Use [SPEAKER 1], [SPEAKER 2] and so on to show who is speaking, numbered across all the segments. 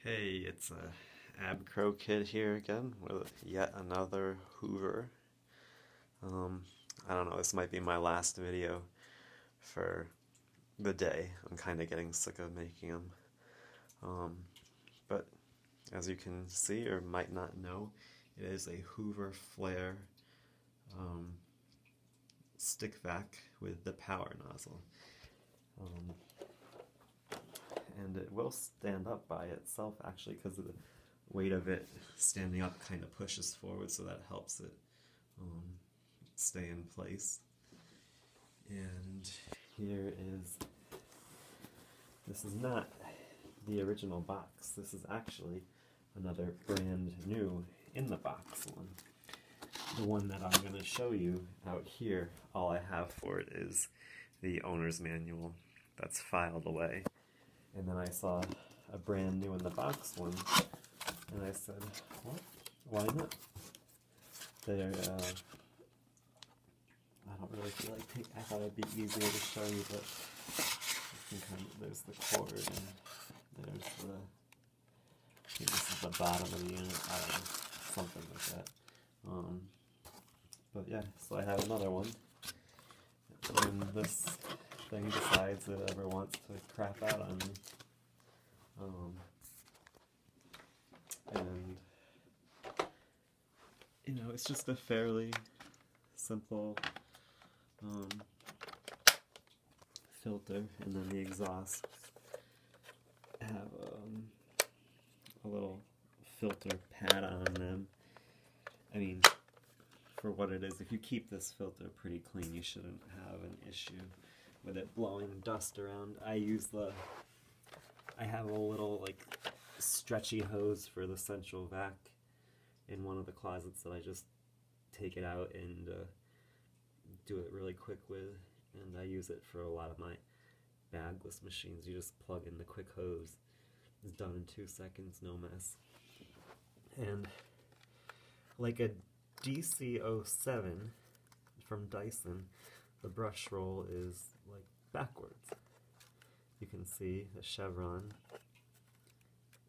[SPEAKER 1] Hey, it's Abcro Kid here again with yet another Hoover. I don't know, this might be my last video for the day. I'm kind of getting sick of making them. But as you can see or might not know, it is a Hoover Flair stick vac with the power nozzle. And it will stand up by itself actually because the weight of it standing up kind of pushes forward, so that helps it stay in place. And this is not the original box. This is actually another brand new in the box one. The one that I'm going to show you out here, all I have for it is the owner's manual that's filed away. And then I saw a brand new in the box one, and I said, what? Why not? They're, I don't really feel like taking, I thought it'd be easier to show you, but you can kind of, there's the cord, and there's the, I think this is the bottom of the unit, I don't know, something like that. But yeah, so I have another one, and this thing decides it ever wants to crap out on me. And you know, it's just a fairly simple filter, and then the exhausts have a little filter pad on them. I mean, for what it is, if you keep this filter pretty clean, you shouldn't have an issue with it blowing dust around. I have a little like stretchy hose for the central vac in one of the closets that I just take it out and do it really quick with, and I use it for a lot of my bagless machines. You just plug in the quick hose. It's done in 2 seconds, no mess. And like a DC07 from Dyson, the brush roll is like backwards. You can see the chevron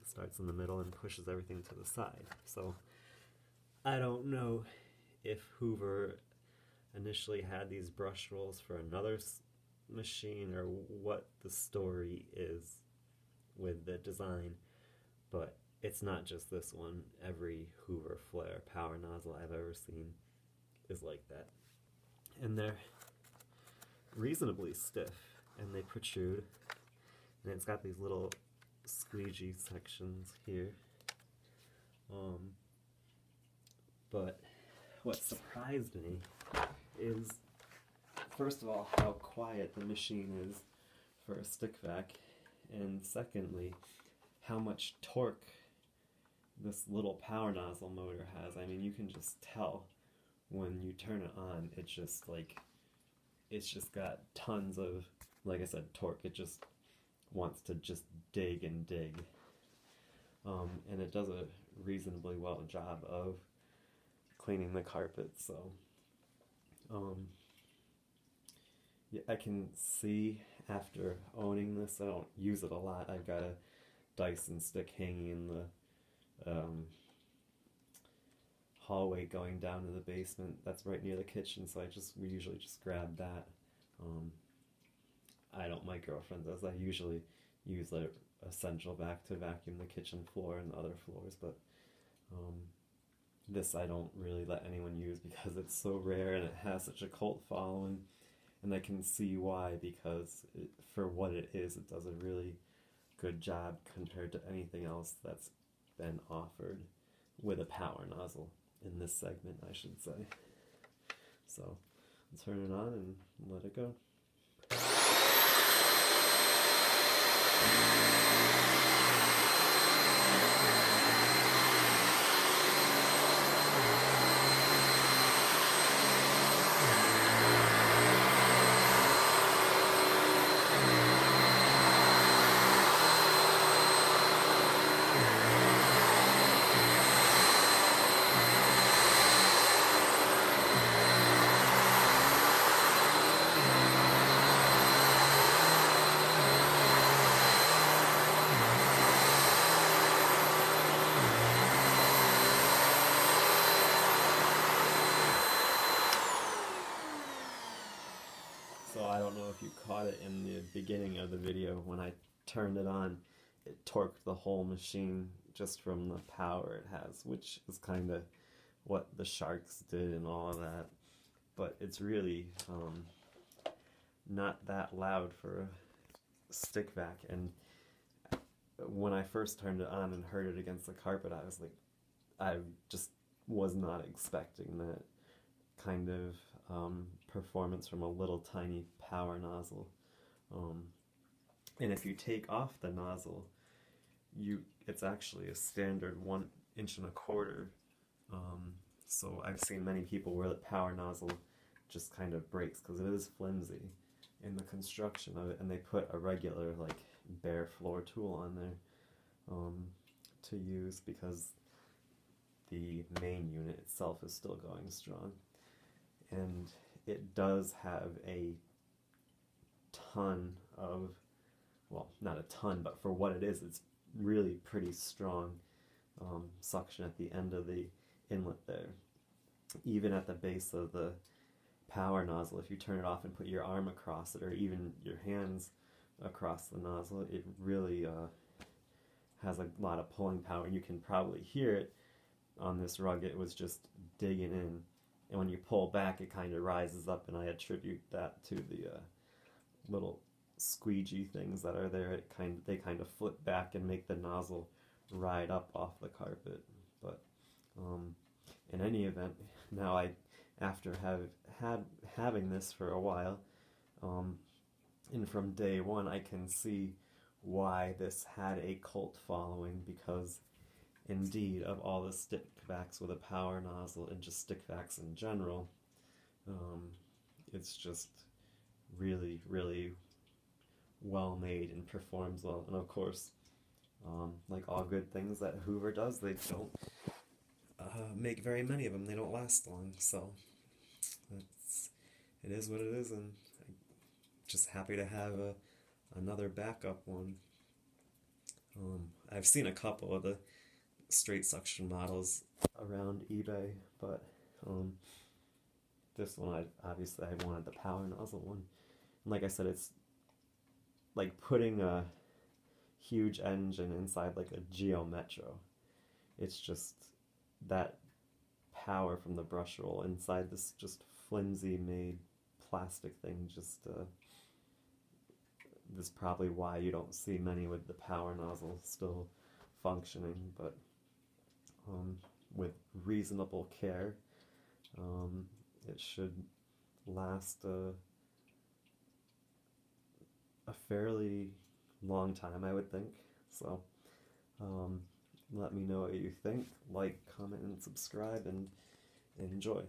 [SPEAKER 1] starts in the middle and pushes everything to the side. So I don't know if Hoover initially had these brush rolls for another machine or what the story is with the design, but it's not just this one. Every Hoover Flair power nozzle I've ever seen is like that. And they're reasonably stiff, and they protrude, and it's got these little squeegee sections here. But what surprised me is, first of all, how quiet the machine is for a stick vac, and secondly, how much torque this little power nozzle motor has. I mean, you can just tell when you turn it on, it's just got tons of, like I said, torque. It just wants to just dig and dig. And it does a reasonably well job of cleaning the carpet, so yeah, I can see after owning this, I don't use it a lot. I've got a Dyson stick hanging in the hallway going down to the basement. That's right near the kitchen, so we usually just grab that. My girlfriend does. I usually use a central vac to vacuum the kitchen floor and the other floors, but this I don't really let anyone use because it's so rare and it has such a cult following, and I can see why, because for what it is, it does a really good job compared to anything else that's been offered with a power nozzle in this segment, I should say. So I'll turn it on and let it go. So I don't know if you caught it in the beginning of the video. When I turned it on, it torqued the whole machine just from the power it has, which is kind of what the Sharks did and all of that. But it's really not that loud for a stick vac. And when I first turned it on and heard it against the carpet, I was like, I just was not expecting that kind of performance from a little tiny power nozzle. And if you take off the nozzle, it's actually a standard 1.25 inches. So I've seen many people where the power nozzle just kind of breaks because it is flimsy in the construction of it, and they put a regular like bare floor tool on there to use because the main unit itself is still going strong. And it does have a ton of, well, not a ton, but for what it is, it's really pretty strong suction at the end of the inlet there. Even at the base of the power nozzle, if you turn it off and put your arm across it, or even your hands across the nozzle, it really has a lot of pulling power, and you can probably hear it on this rug. It was just digging in, and when you pull back, it kind of rises up, and I attribute that to the little squeegee things that are there. They kind of flip back and make the nozzle ride up off the carpet. But in any event, now after having this for a while, and from day one, I can see why this had a cult following, because indeed, of all the stick vacs with a power nozzle and just stick vacs in general, it's just really, really well made and performs well. And of course, like all good things that Hoover does, they don't make very many of them. They don't last long, so it is what it is, and I'm just happy to have another backup one. I've seen a couple of the straight suction models around eBay, but this one, obviously I wanted the power nozzle one. And like I said, it's like putting a huge engine inside like a Geo Metro. It's just that power from the brush roll inside this just flimsy made plastic thing. Just this is probably why you don't see many with the power nozzle still functioning, but with reasonable care, it should last a fairly long time, I would think. So let me know what you think. Like, comment, and subscribe, and enjoy.